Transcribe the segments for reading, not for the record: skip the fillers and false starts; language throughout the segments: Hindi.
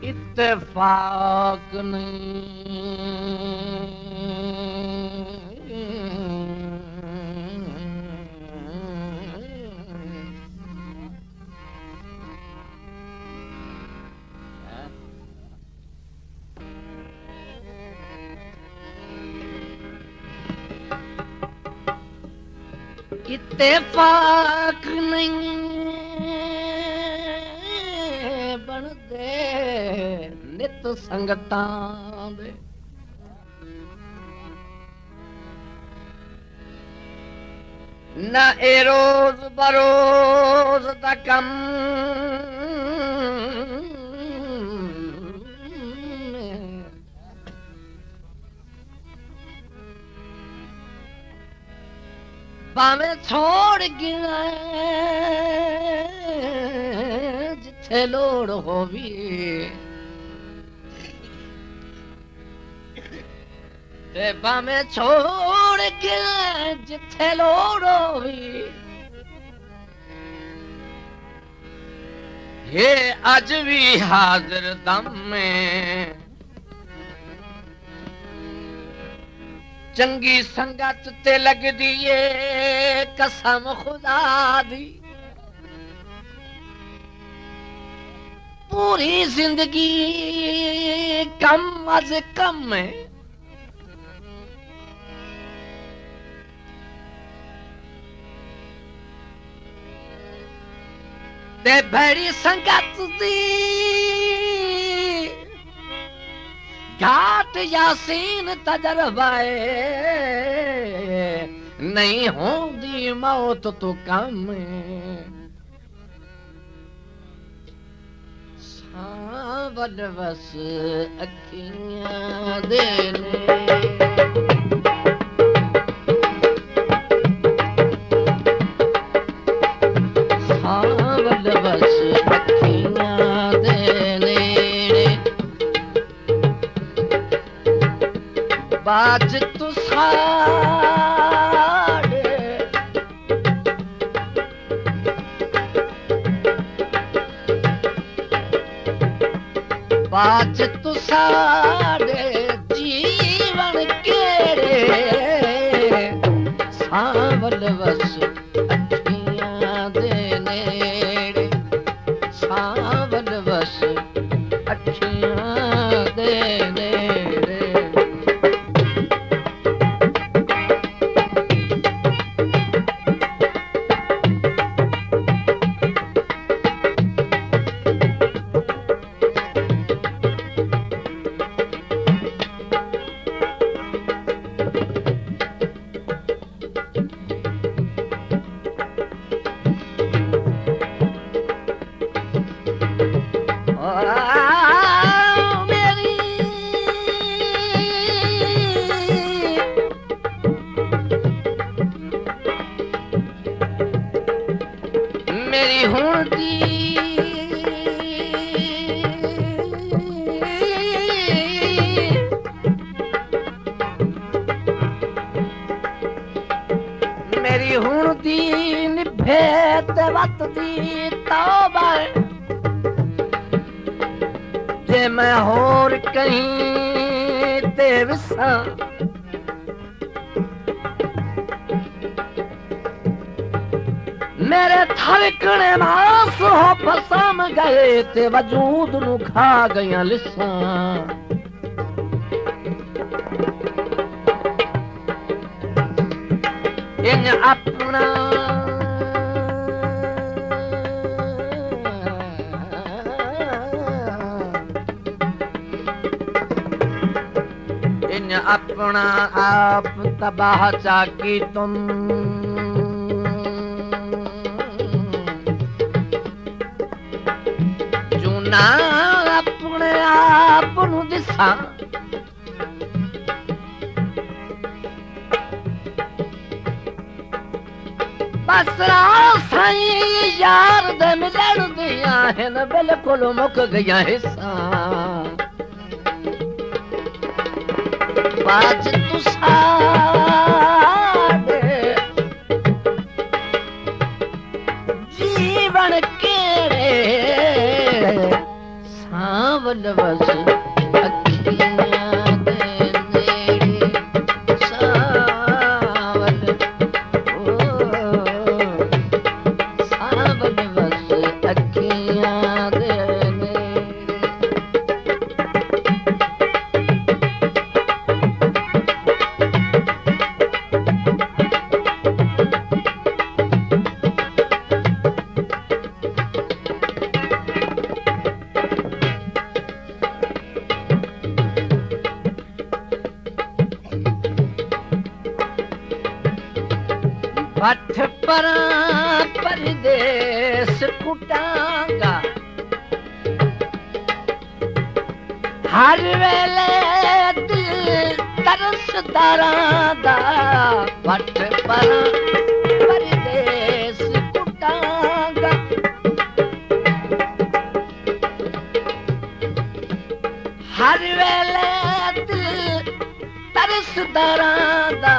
इत्तेफाक नहीं इत्तेफाक नहीं बनदे नित संगतां दे ना ए रोज बरोज दा कम भावें छोड़ गया जिथे लोड़ होवी ते भावें छोड़ गया जिथे लोड़ होवी ये अज भी हाजिर दम में चंगी संगत ते लगदी ए कसम खुदा दी पूरी जिंदगी कम अज कम है ते भैड़ी संगत दी घाट यासीन तजरबाए नहीं होंदी मौत तो कम सावल बस अखियां देने सावल बस अखियां देने बाज तू साड़े बाज तू साड़े जीवन केड़े सावल बस अखियां दे नेड़े सावल बस अखियां दे नेड़े जे मैं होर कहीं ते विसा मेरे थलकने मास हो फसम गए ते वजूद नु खा गया लिसा इन अपना अपना आप तबाह चाकी तुम जूना अपने आप नू दिसा बस साई यार दे मिलण दिया हिन बिल्कुल मुक गया हिस्सा बाज तू साड़े जीवन केड़े सावल सावल बस अखियां दे नेड़े सावल सावल बस अखियां दे नेड़े पठ परा परदेस कुटांगा हर वेले दिल तरसदारां दा पठ परा परदेस कुटांगा हर वेले दिल तरसदारां दा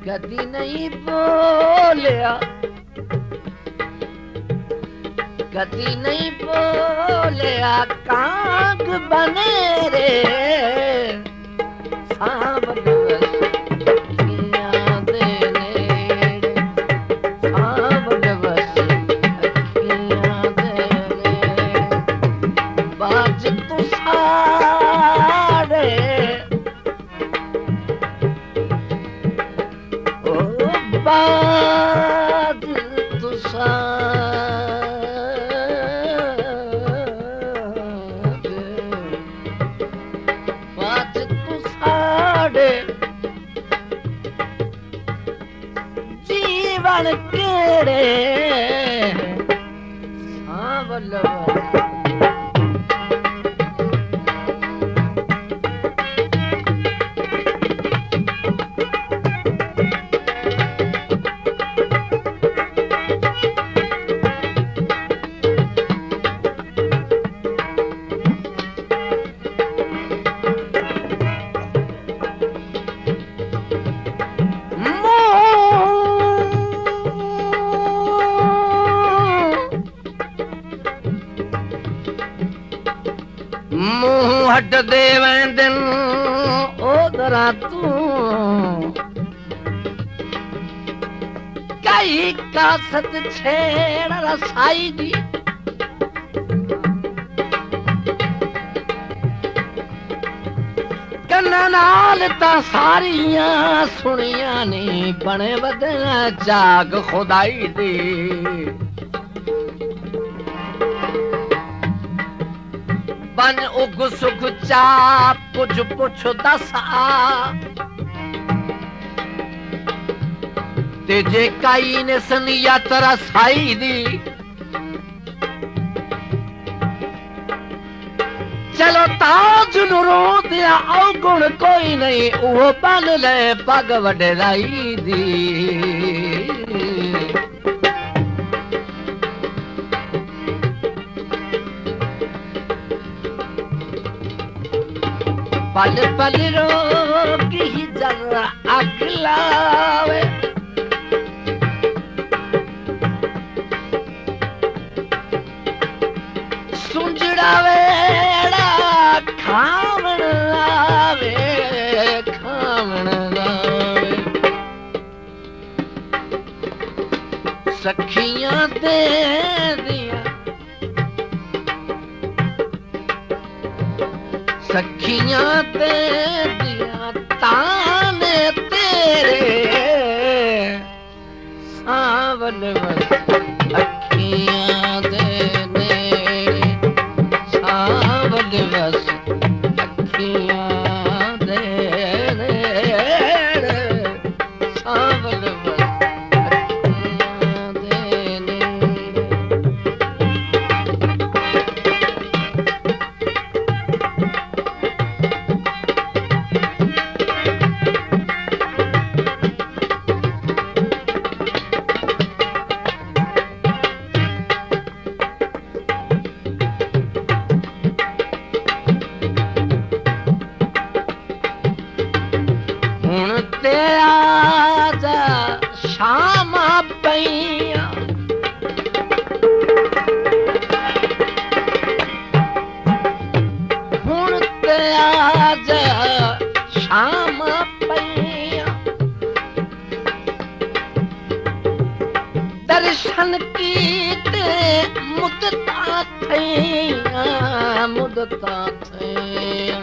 कदी नहीं बोलिया कदी नहीं बोलिया काग बने रे सावल बस अखियां दे नेड़े सावल बस अखियां दे नेड़े बाज तू साड़े बाज तू साड़े जीवन केड़े सावल मुंह हट दे वेंदन ओदरा तू कई कासत छेड़ रसाई दी कन्ना नाल ता सारियां सुनियां नी बने बदना जाग खुदाई दी बन उग सुख चा पुछ पुछ दस आ ते जे काई ने सनियत रसाई दी चलो ताज नु रो दिया अवगुण कोई नहीं वो बन ले पग वडराई दी पल पल रोकी जरा अगलावे सुंजड़ा वेड़ा खावण लावे सखियां दे दिया सखियां दे दिया ताने तेरे सावल बस अखियां दे नेड़े सावल बस अखियां दे नेड़े सावल बस अखियां दे नेड़े शामा पैया दर्शन कीते मुदता थैया मुदता थैया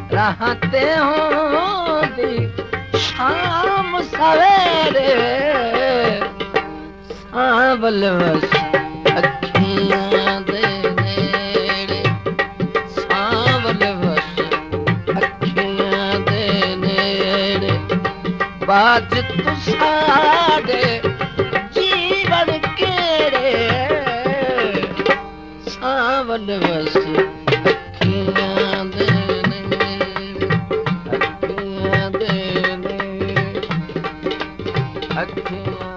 रहते होंदी शाम सवेरे सांवल वस अखियां दे नेड़े सांवल वस अखियां दे नेड़े बाज तू साडे जीवन केड़े सांवल वस अखियां दे अखियां